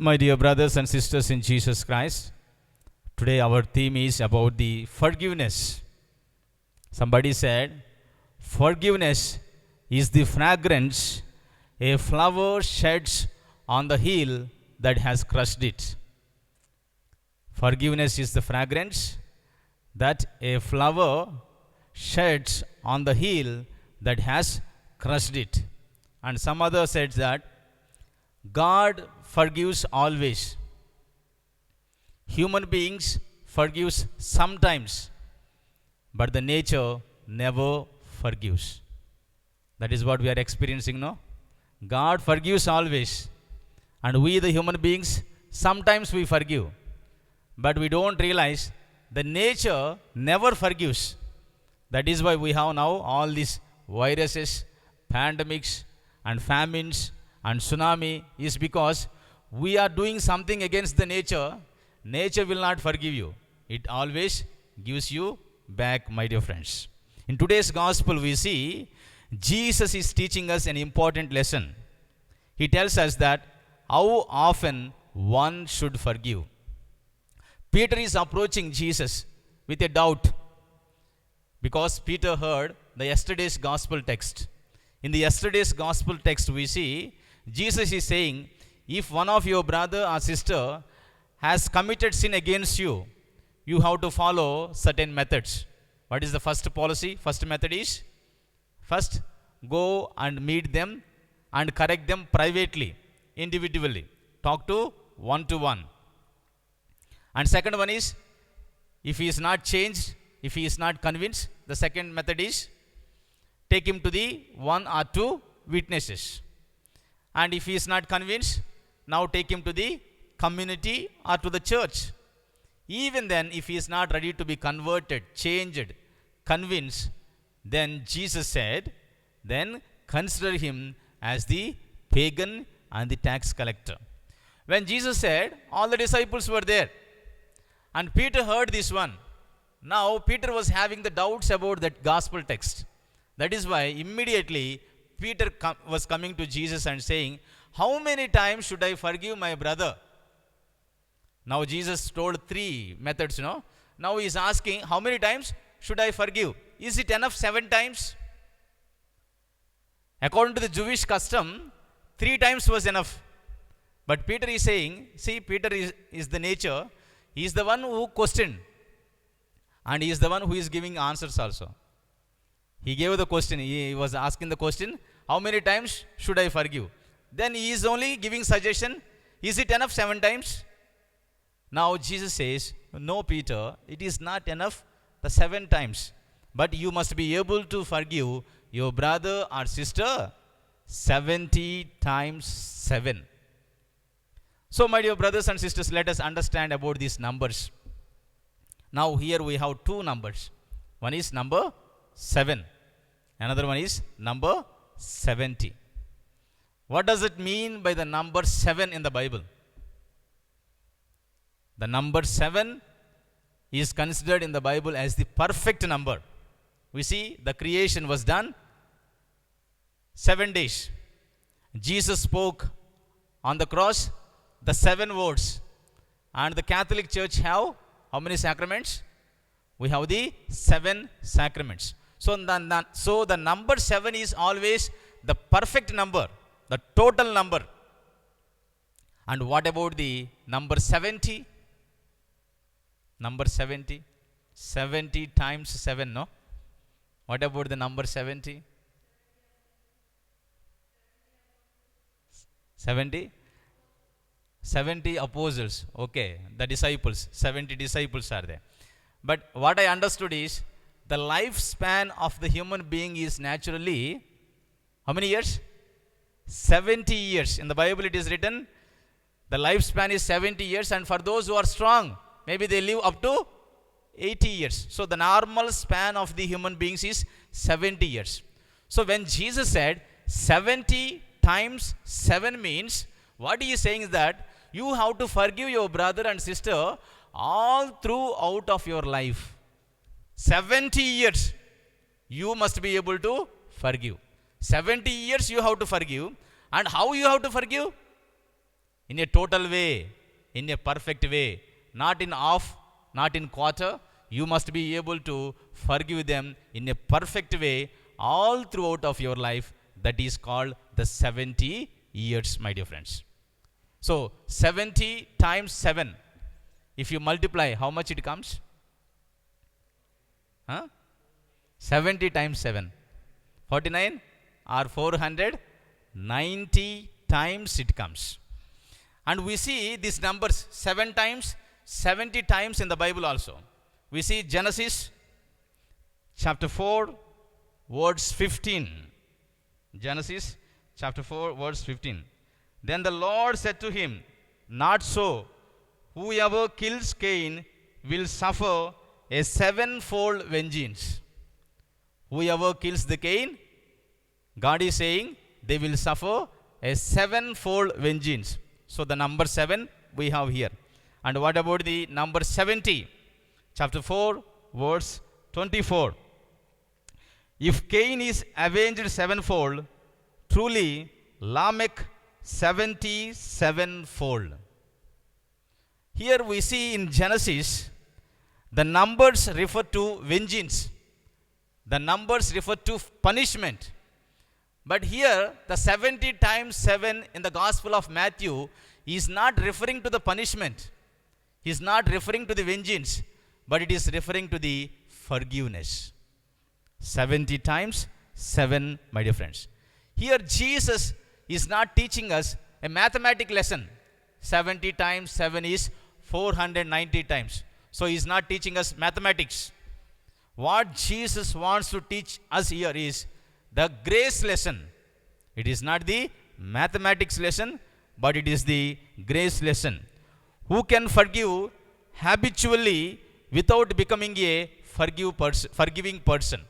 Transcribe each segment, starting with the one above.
My dear brothers and sisters in Jesus Christ, today our theme is about the forgiveness. Somebody said, forgiveness is the fragrance a flower sheds on the heel that has crushed it. Forgiveness is the fragrance that a flower sheds on the heel that has crushed it. And some other said that God forgives always. Human beings forgives sometimes, but the nature never forgives. That is what we are experiencing now. God forgives always, and we the human beings sometimes we forgive, but we don't realize the nature never forgives. That is why we have now all these viruses, pandemics, and famines and tsunami, is because we are doing something against the nature. Nature will not forgive you. It always gives you back, my dear friends. In today's gospel, we see Jesus is teaching us an important lesson. He tells us that how often one should forgive. Peter is approaching Jesus with a doubt because Peter heard the yesterday's gospel text. In the yesterday's gospel text, we see Jesus is saying, if one of your brother or sister has committed sin against you, you have to follow certain methods. What is the first policy? First method is, first go and meet them and correct them privately, individually. Talk to one. And second one is, if he is not changed, if he is not convinced, the second method is, take him to the one or two witnesses. And if he is not convinced, now take him to the community or to the church. Even then, if he is not ready to be converted, changed, convinced, then Jesus said, then consider him as the pagan and the tax collector. When Jesus said, all the disciples were there, and Peter heard this one. Now Peter was having the doubts about that gospel text. That is why immediately Peter was coming to Jesus and saying, how many times should I forgive my brother? Now Jesus told three methods, Now he is asking, how many times should I forgive? Is it enough 7 times? According to the Jewish custom, 3 times was enough. But Peter is saying, see, Peter is the nature. He is the one who questioned. And he is the one who is giving answers also. He gave the question. He was asking the question, how many times should I forgive? Then he is only giving suggestion. Is it enough 7 times? Now Jesus says, no, Peter, it is not enough the 7 times. But you must be able to forgive your brother or sister 70 times 7. So, my dear brothers and sisters, let us understand about these numbers. Now here we have 2 numbers. One is number 7. Another one is number 70. What does it mean by the number 7 in the Bible? The number 7 is considered in the Bible as the perfect number. We see the creation was done 7 days. Jesus spoke on the cross the 7 words. And the Catholic Church have how many sacraments? We have the 7 sacraments. So the number 7 is always the perfect number, the total number. And what about the number 70? Number 70? 70 times 7, no? What about the number 70? 70? 70 apostles. Okay, the disciples. 70 disciples are there. But what I understood is, the lifespan of the human being is naturally, how many years? 70 years. In the Bible it is written, the lifespan is 70 years, and for those who are strong, maybe they live up to 80 years. So the normal span of the human beings is 70 years. So when Jesus said 70 times 7 means, what he is saying is that you have to forgive your brother and sister all throughout of your life. 70 years you must be able to forgive. 70 years you have to forgive. And how you have to forgive? in a total way, in a perfect way, not in half, not in quarter. You must be able to forgive them in a perfect way all throughout of your life. That is called the 70 years, my dear friends. So 70 times 7, if you multiply, how much it comes? Huh? 70 times 7, 49 or 490 times it comes. And we see these numbers 7 times, 70 times in the Bible also. We see Genesis chapter 4, verse 15. Genesis chapter 4, verse 15. Then the Lord said to him, not so. Whoever kills Cain will suffer a sevenfold vengeance. Whoever kills the Cain, God is saying, they will suffer a sevenfold vengeance. So the number 7 we have here. And what about the number 70? Chapter 4, verse 24. If Cain is avenged sevenfold, truly Lamech 77fold. Here we see in Genesis, the numbers refer to vengeance. The numbers refer to punishment. But here, the 70 times 7 in the Gospel of Matthew is not referring to the punishment. He is not referring to the vengeance, but it is referring to the forgiveness. 70 times 7, my dear friends. Here, Jesus is not teaching us a mathematic lesson. 70 times 7 is 490 times. So, he is not teaching us mathematics. What Jesus wants to teach us here is the grace lesson. It is not the mathematics lesson, but it is the grace lesson. Who can forgive habitually without becoming a forgiving person?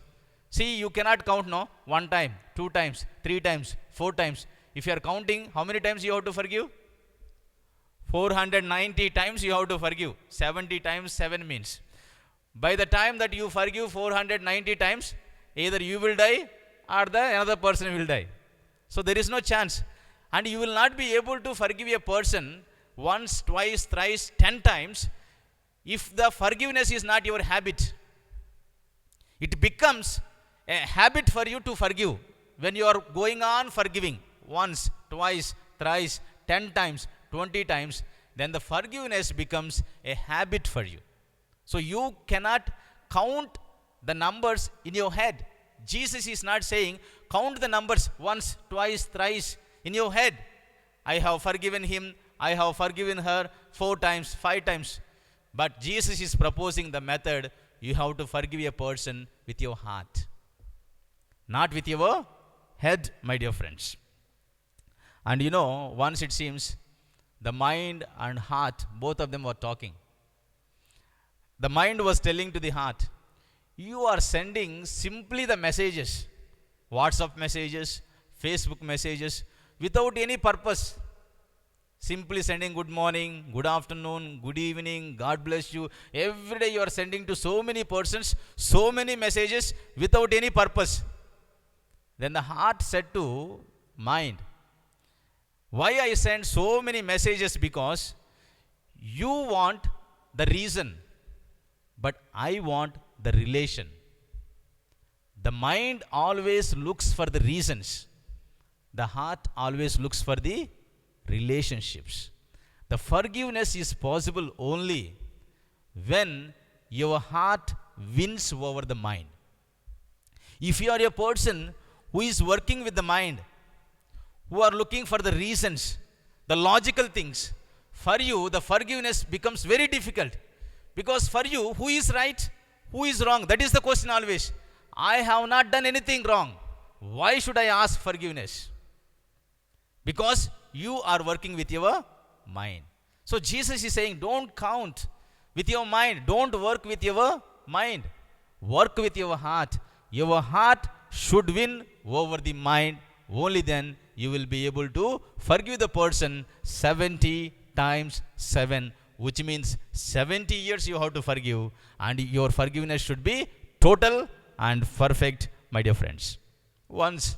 See, you cannot count, no? 1 time, 2 times, 3 times, 4 times. If you are counting, how many times you have to forgive? 490 times you have to forgive. 70 times 7 means. By the time that you forgive 490 times, either you will die or another person will die. So there is no chance. And you will not be able to forgive a person once, twice, thrice, 10 times if the forgiveness is not your habit. It becomes a habit for you to forgive when you are going on forgiving once, twice, thrice, 10 times, 20 times, then the forgiveness becomes a habit for you. So you cannot count the numbers in your head. Jesus is not saying count the numbers once, twice, thrice in your head. I have forgiven him, I have forgiven her 4 times, 5 times. But Jesus is proposing the method, you have to forgive a person with your heart, not with your head, my dear friends. And you know, once it seems the mind and heart, both of them were talking. The mind was telling to the heart, you are sending simply the messages, WhatsApp messages, Facebook messages, without any purpose. Simply sending good morning, good afternoon, good evening, God bless you. Every day you are sending to so many persons, so many messages without any purpose. Then the heart said to mind, why I send so many messages? Because you want the reason, but I want the relation. The mind always looks for the reasons. The heart always looks for the relationships. The forgiveness is possible only when your heart wins over the mind. If you are a person who is working with the mind, who are looking for the reasons, the logical things, for you the forgiveness becomes very difficult. Because for you, who is right, who is wrong? That is the question always. I have not done anything wrong. Why should I ask forgiveness? Because you are working with your mind. So Jesus is saying, don't count with your mind. Don't work with your mind. Work with your heart. Your heart should win over the mind. Only then you will be able to forgive the person 70 times 7, which means 70 years you have to forgive, and your forgiveness should be total and perfect, my dear friends. Once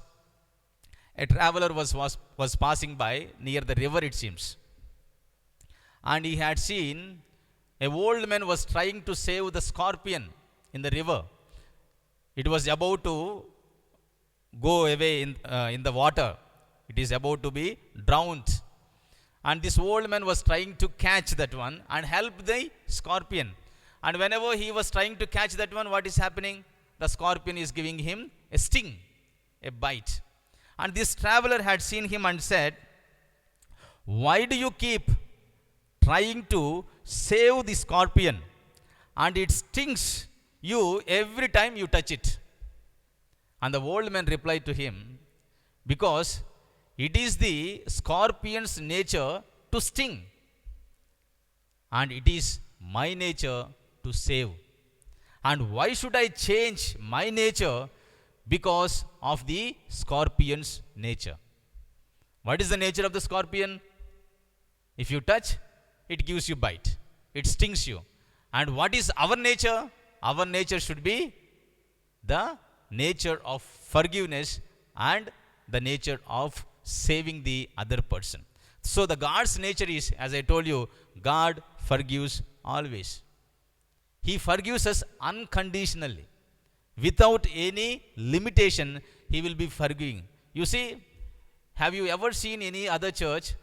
a traveler was passing by near the river, it seems. and he had seen a old man was trying to save the scorpion in the river. It was about to go away in the water. It is about to be drowned. And this old man was trying to catch that one and help the scorpion. And whenever he was trying to catch that one, what is happening? The scorpion is giving him a sting, a bite. And this traveler had seen him and said, "Why do you keep trying to save the scorpion? And it stings you every time you touch it." And the old man replied to him, "Because it is the scorpion's nature to sting, and it is my nature to save. And why should I change my nature because of the scorpion's nature?" What is the nature of the scorpion? If you touch, it gives you bite. It stings you. And what is our nature? Our nature should be the nature of forgiveness and the nature of saving the other person. So the God's nature is, as I told you, God forgives always. He forgives us unconditionally. Without any limitation, He will be forgiving. You see, have you ever seen any other church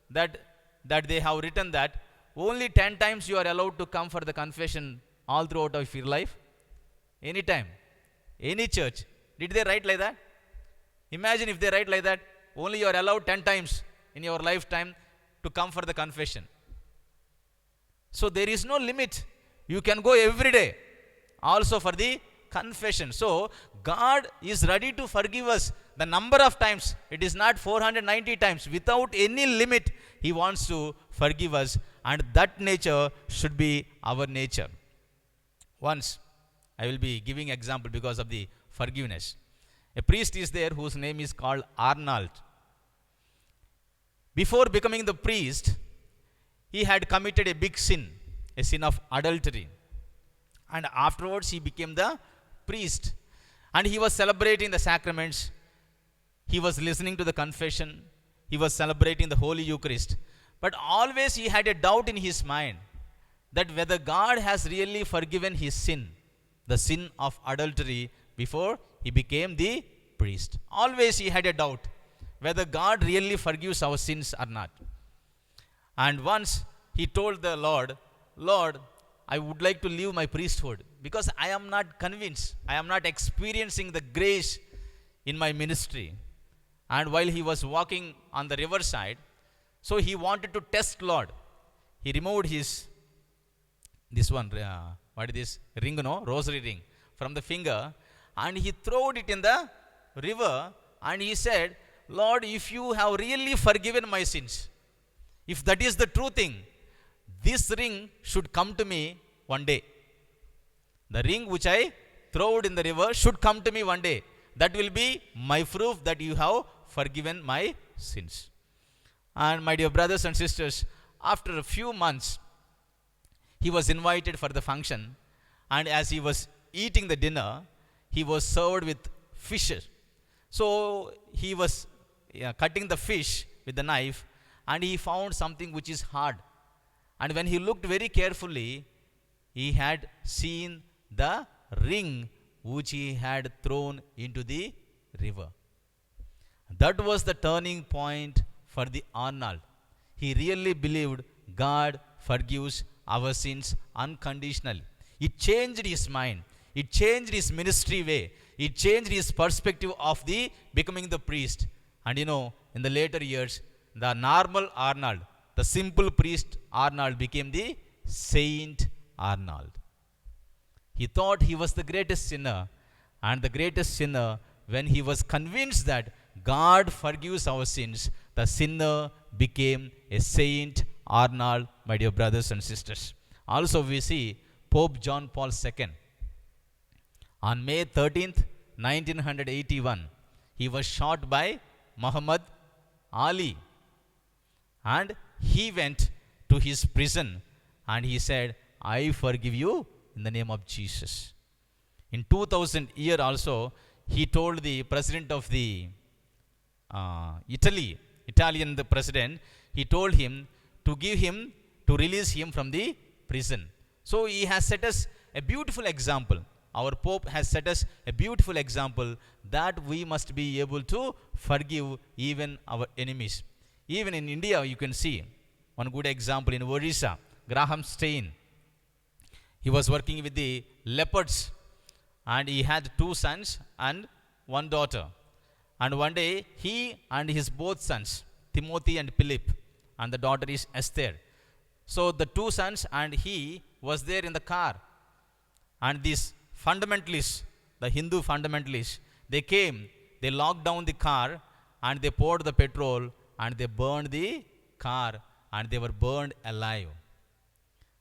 that they have written that only 10 times you are allowed to come for the confession all throughout of your life? Anytime. Any church. Did they write like that? Imagine if they write like that. Only you are allowed 10 times in your lifetime to come for the confession. So there is no limit. You can go every day also for the confession. So God is ready to forgive us the number of times. It is not 490 times. Without any limit, He wants to forgive us, and that nature should be our nature. Once, I will be giving example because of the forgiveness. A priest is there whose name is called Arnold. Before becoming the priest, he had committed a big sin, a sin of adultery. And afterwards he became the priest. And he was celebrating the sacraments. He was listening to the confession. He was celebrating the Holy Eucharist. But always he had a doubt in his mind that whether God has really forgiven his sin, the sin of adultery, before he became the priest. Always he had a doubt whether God really forgives our sins or not. And once he told the Lord, "Lord, I would like to leave my priesthood because I am not convinced. I am not experiencing the grace in my ministry." And while he was walking on the riverside, so he wanted to test Lord. He removed this one, what is this? Ring, no? Rosary ring from the finger, and he threw it in the river, and he said, "Lord, if you have really forgiven my sins, if that is the true thing, this ring should come to me one day. The ring which I threw in the river should come to me one day. That will be my proof that you have forgiven my sins." And my dear brothers and sisters, after a few months, he was invited for the function, and as he was eating the dinner, he was served with fishes. So he was cutting the fish with the knife, and he found something which is hard. And when he looked very carefully, he had seen the ring which he had thrown into the river. That was the turning point for the Arnold. He really believed God forgives our sins unconditionally. It changed his mind. It changed his ministry way. It changed his perspective of the becoming the priest. And you know, in the later years, the normal Arnold, the simple priest Arnold, became the Saint Arnold. He thought he was the greatest sinner, and the greatest sinner, when he was convinced that God forgives our sins, the sinner became a Saint Arnold, my dear brothers and sisters. Also we see Pope John Paul II. On May 13th, 1981, he was shot by Muhammad Ali. And he went to his prison and he said, "I forgive you in the name of Jesus." In 2000 year also, he told the president of the Italian the president, he told him to give him to release him from the prison. So he has set us a beautiful example. Our Pope has set us a beautiful example that we must be able to forgive even our enemies. Even in India, you can see one good example in Odisha, Graham Stein. He was working with the leopards and he had two sons and one daughter. And one day, he and his both sons, Timothy and Philip, and the daughter is Esther. So the two sons and he was there in the car. And these fundamentalists, the Hindu fundamentalists, they came, they locked down the car and they poured the petrol and they burned the car and they were burned alive.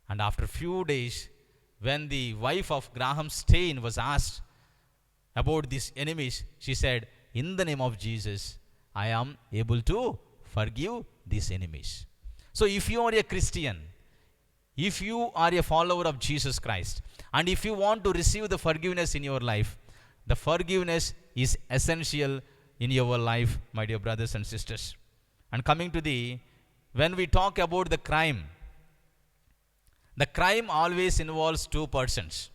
And after a few days, when the wife of Graham Stein was asked about these enemies, she said, in the name of Jesus, I am able to forgive these enemies. So if you are a Christian, if you are a follower of Jesus Christ, and if you want to receive the forgiveness in your life, the forgiveness is essential in your life, my dear brothers and sisters. And coming to when we talk about the crime always involves two persons.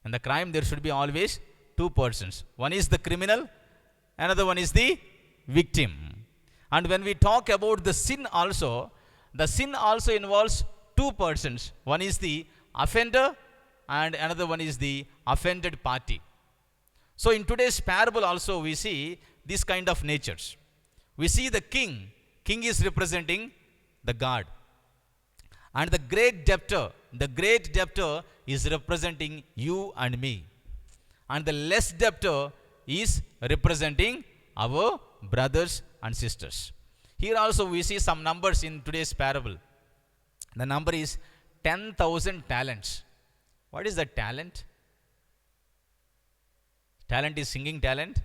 In the crime, there should be always two persons. One is the criminal, another one is the victim. And when we talk about the sin also involves two persons. One is the offender and another one is the offended party. So in today's parable also we see this kind of natures. We see the king is representing the God. And the great debtor is representing you and me. And the less debtor is representing our brothers and sisters. Here also we see some numbers in today's parable. The number is 10,000 talents. What is the talent? Talent is singing talent,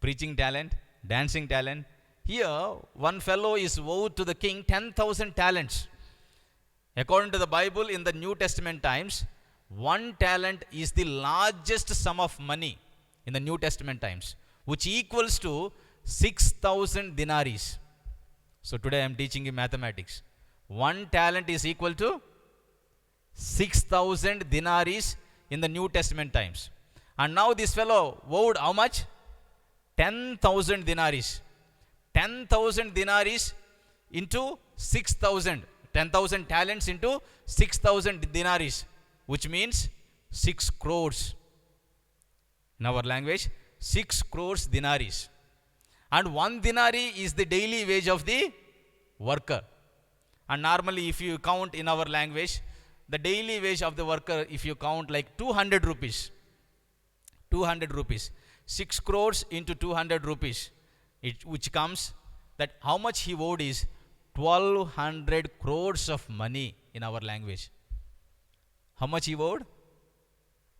preaching talent, dancing talent. Here, one fellow is vowed to the king 10,000 talents. According to the Bible, in the New Testament times, 1 talent is the largest sum of money in the New Testament times, which equals to 6,000 denaries. So today I am teaching you mathematics. 1 talent is equal to 6,000 denaries in the New Testament times. And now this fellow vowed how much? 10,000 denaries. 10,000 denaries into 6,000. 10,000 talents into 6,000 denaries, which means 6 crores. In our language, 6 crores denaries. And 1 denari is the daily wage of the worker. And normally if you count in our language, the daily wage of the worker, if you count like 200 rupees, 200 rupees, 6 crores into 200 rupees, which comes that how much he owed is 1,200 crores of money in our language. How much he owed?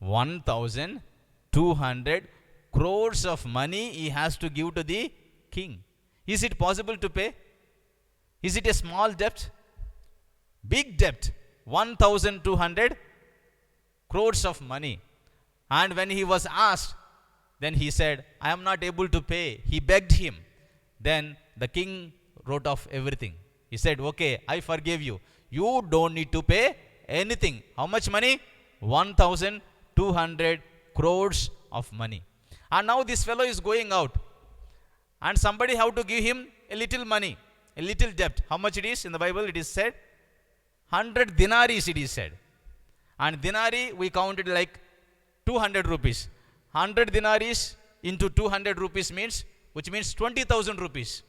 1,200 crores of money he has to give to the king. Is it possible to pay? Is it a small debt? Big debt. 1,200 crores of money. And when he was asked, then he said, I am not able to pay. He begged him. Then the king wrote off everything. He said, okay, I forgive you. You don't need to pay anything. How much money? 1,200 crores of money. And now this fellow is going out. And somebody have to give him a little money, a little debt. How much it is? In the Bible it is said, 100 denaries it is said. And denari we counted like 200 rupees. 100 denaries into 200 rupees means, which means 20,000 rupees.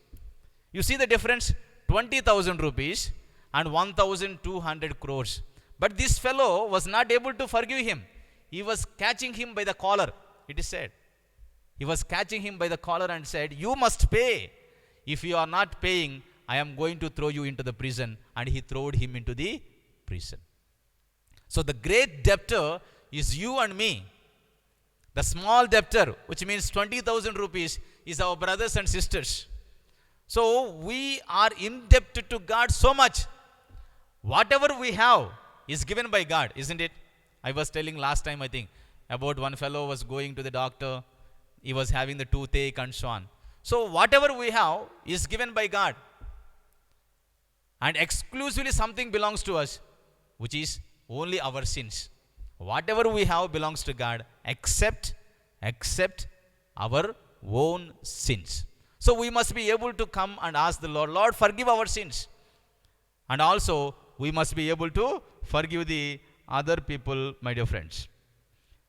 You see the difference? 20,000 rupees and 1,200 crores. But this fellow was not able to forgive him. He was catching him by the collar, it is said. He was catching him by the collar and said, you must pay. If you are not paying, I am going to throw you into the prison. And he threw him into the prison. So the great debtor is you and me. The small debtor, which means 20,000 rupees, is our brothers and sisters. So we are indebted to God so much. Whatever we have is given by God, isn't it? I was telling last time, I think, about one fellow was going to the doctor. He was having the toothache and so on. So whatever we have is given by God. and exclusively something belongs to us, which is only our sins. Whatever we have belongs to God, except our own sins. So we must be able to come and ask the Lord, Lord, forgive our sins. And also, we must be able to forgive the other people, my dear friends.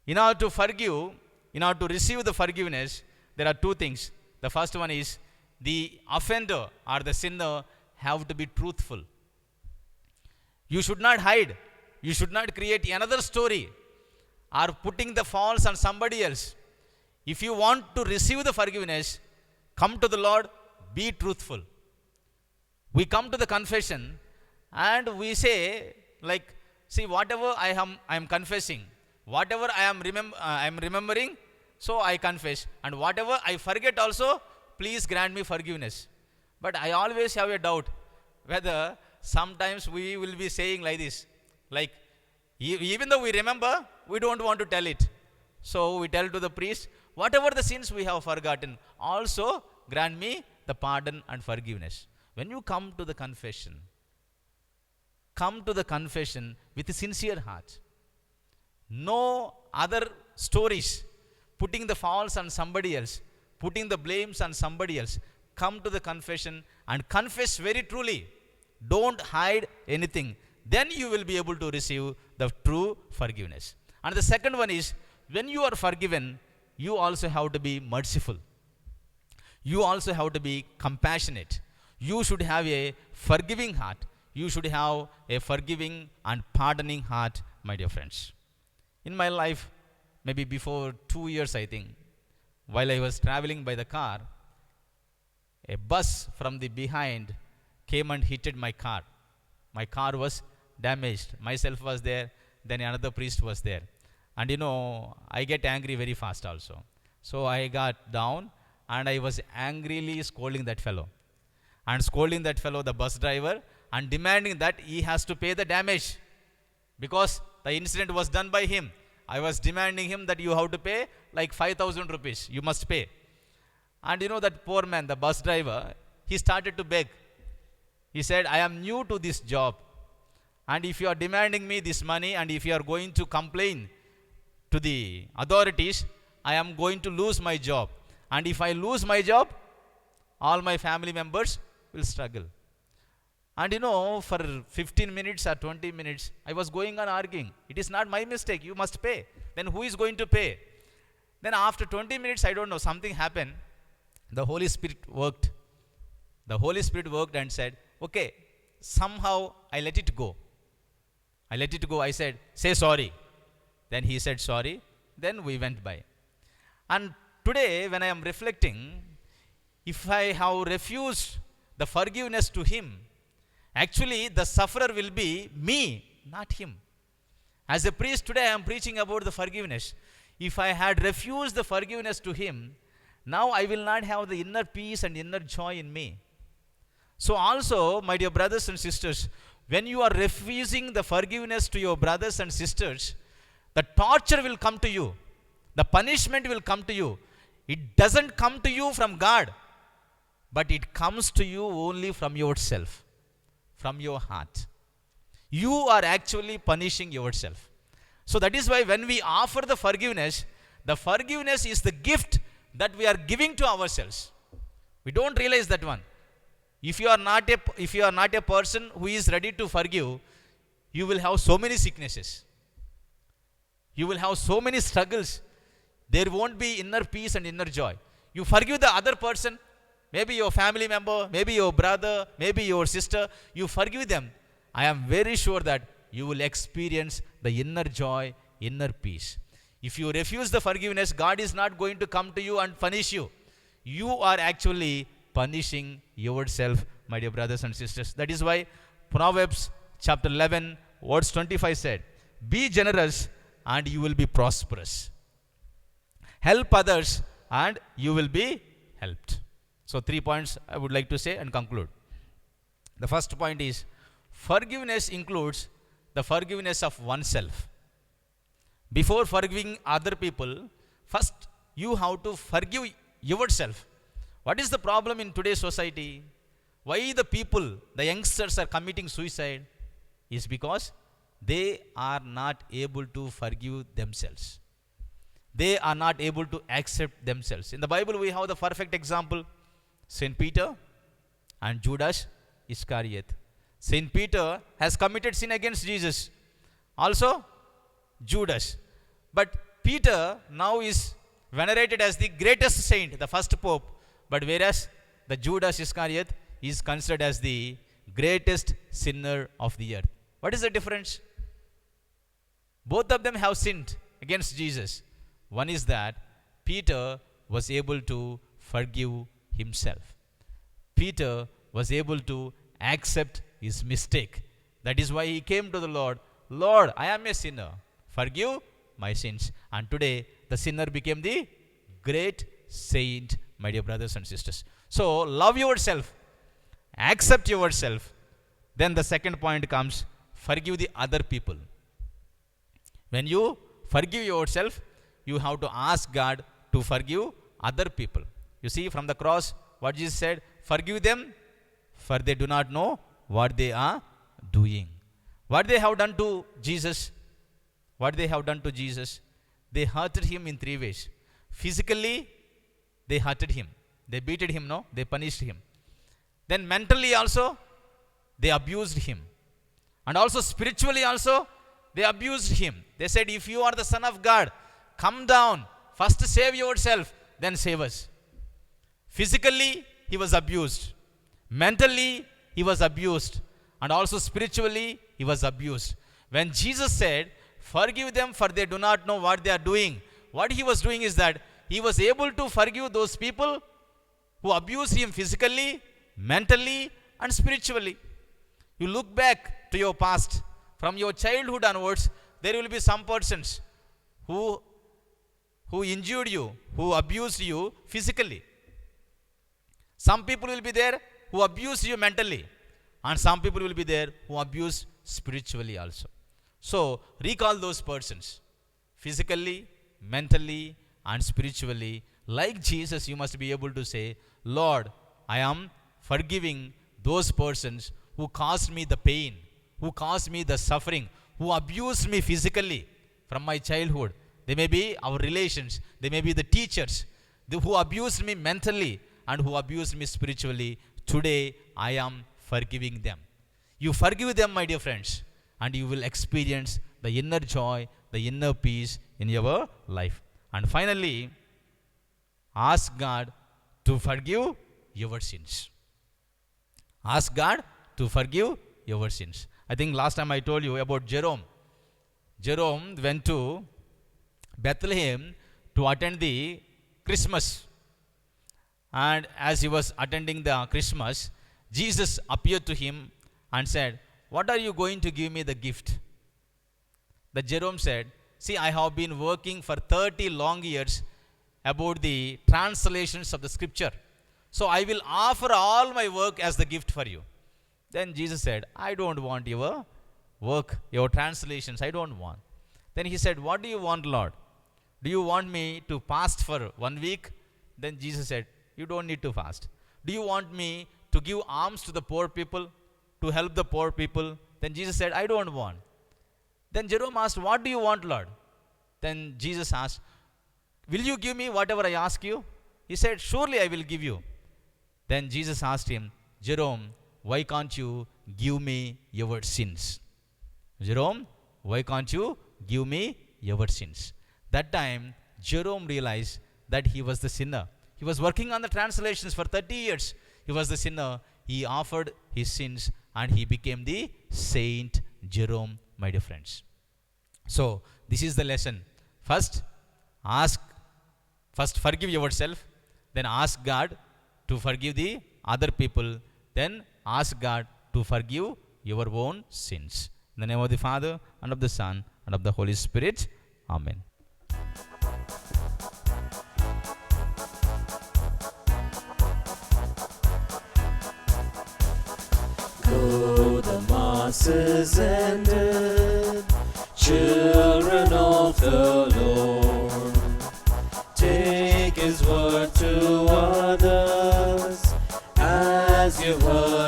In order to forgive, in order to receive the forgiveness, there are two things. The first one is the offender or the sinner have to be truthful. You should not hide. You should not create another story or putting the faults on somebody else. If you want to receive the forgiveness, come to the Lord, be truthful. We come to the confession and we say, like, see, whatever I am confessing, whatever I am remembering, so I confess. And whatever I forget also, please grant me forgiveness. But I always have a doubt whether sometimes we will be saying like this, like, even though we remember, we don't want to tell it. So we tell to the priest, whatever the sins we have forgotten, also grant me the pardon and forgiveness. When you come to the confession with a sincere heart. No other stories, putting the faults on somebody else, putting the blames on somebody else. Come to the confession and confess very truly. Don't hide anything. Then you will be able to receive the true forgiveness. And the second one is, when you are forgiven, you also have to be merciful. You also have to be compassionate. You should have a forgiving heart. You should have a forgiving and pardoning heart, my dear friends. In my life, maybe before 2 years, I think, while I was traveling by the car, a bus from the behind came and hit my car. My car was damaged. Myself was there, then another priest was there. And I get angry very fast also. So I got down and I was angrily scolding that fellow. And scolding that fellow, the bus driver, and demanding that he has to pay the damage. Because the incident was done by him. I was demanding him that you have to pay like 5,000 rupees. You must pay. And that poor man, the bus driver, he started to beg. He said, I am new to this job. And if you are demanding me this money and if you are going to complain to the authorities, I am going to lose my job. And if I lose my job, all my family members will struggle. And for 15 minutes or 20 minutes, I was going on arguing. It is not my mistake. You must pay. Then who is going to pay? Then after 20 minutes, I don't know, something happened. The Holy Spirit worked. The Holy Spirit worked and said, okay, somehow I let it go. I let it go. I said, say sorry. Then he said sorry. Then we went by. And today, when I am reflecting, if I have refused the forgiveness to him, actually the sufferer will be me, not him. As a priest today, I am preaching about the forgiveness. If I had refused the forgiveness to him, now I will not have the inner peace and inner joy in me. So also, my dear brothers and sisters, when you are refusing the forgiveness to your brothers and sisters, the torture will come to you. The punishment will come to you. It doesn't come to you from God, but it comes to you only from yourself, from your heart. You are actually punishing yourself. So that is why when we offer the forgiveness is the gift that we are giving to ourselves. We don't realize that one. If you are not a person who is ready to forgive, you will have so many sicknesses. You will have so many struggles. There won't be inner peace and inner joy. You forgive the other person, maybe your family member, maybe your brother, maybe your sister, you forgive them. I am very sure that you will experience the inner joy, inner peace. If you refuse the forgiveness, God is not going to come to you and punish you. You are actually punishing yourself, my dear brothers and sisters. That is why Proverbs chapter 11, verse 25 said, be generous and you will be prosperous. Help others and you will be helped. So 3 points I would like to say and conclude. The first point is, forgiveness includes the forgiveness of oneself. Before forgiving other people, first you have to forgive yourself. What is the problem in today's society? why the people, the youngsters are committing suicide is because they are not able to forgive themselves. They are not able to accept themselves. In the Bible, we have the perfect example, Saint Peter and Judas Iscariot. Saint Peter has committed sin against Jesus. Also, Judas. But Peter now is venerated as the greatest saint, the first pope. But whereas the Judas Iscariot is considered as the greatest sinner of the earth. What is the difference? Both of them have sinned against Jesus. One is that Peter was able to forgive himself. Peter was able to accept his mistake. That is why he came to the Lord. Lord, I am a sinner. Forgive my sins. And today, the sinner became the great saint, my dear brothers and sisters. So, love yourself. Accept yourself. Then the second point comes, forgive the other people. When you forgive yourself, you have to ask God to forgive other people. You see from the cross what Jesus said, forgive them for they do not know what they are doing. What they have done to Jesus? What they have done to Jesus? They hurted him in three ways. Physically, they hurted him. They beated him, no? They punished him. Then mentally also, they abused him. And also spiritually also, they abused him. They said, if you are the Son of God, come down. First save yourself, then save us. Physically, he was abused. Mentally, he was abused. And also spiritually, he was abused. When Jesus said, forgive them for they do not know what they are doing, what he was doing is that he was able to forgive those people who abused him physically, mentally, and spiritually. You look back to your past, from your childhood onwards, there will be some persons who injured you, who abused you physically. Some people will be there who abused you mentally, and some people will be there who abuse spiritually also. So, recall those persons, physically, mentally, and spiritually. Like Jesus, you must be able to say, Lord, I am forgiving those persons who caused me the pain, who caused me the suffering, who abused me physically from my childhood. They may be our relations, they may be the teachers, who abused me mentally and who abused me spiritually. Today, I am forgiving them. You forgive them, my dear friends, and you will experience the inner joy, the inner peace in your life. And finally, ask God to forgive your sins. Ask God to forgive your sins. I think last time I told you about Jerome. Jerome went to Bethlehem to attend the Christmas. And as he was attending the Christmas, Jesus appeared to him and said, what are you going to give me the gift? The Jerome said, see, I have been working for 30 long years about the translations of the scripture. So I will offer all my work as the gift for you. Then Jesus said, I don't want your work, your translations, I don't want. Then he said, what do you want, Lord? Do you want me to fast for 1 week? Then Jesus said, you don't need to fast. Do you want me to give alms to the poor people, to help the poor people? Then Jesus said, I don't want. Then Jerome asked, what do you want, Lord? Then Jesus asked, will you give me whatever I ask you? He said, surely I will give you. Then Jesus asked him, Jerome, why can't you give me your sins? Jerome, why can't you give me your sins? That time, Jerome realized that he was the sinner. He was working on the translations for 30 years. He was the sinner. He offered his sins and he became the Saint Jerome, my dear friends. So, this is the lesson. First forgive yourself. Then ask God to forgive the other people. Then ask God to forgive your own sins. In the name of the Father, and of the Son, and of the Holy Spirit. Amen. Go, the Mass is ended, children of the Lord. Take His word to others as you've heard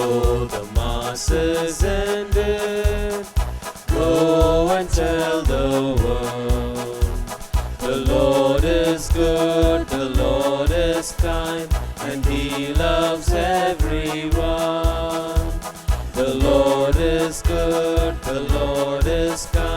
Though the Mass is ended, go and tell the world. The Lord is good, the Lord is kind, and He loves everyone. The Lord is good, the Lord is kind.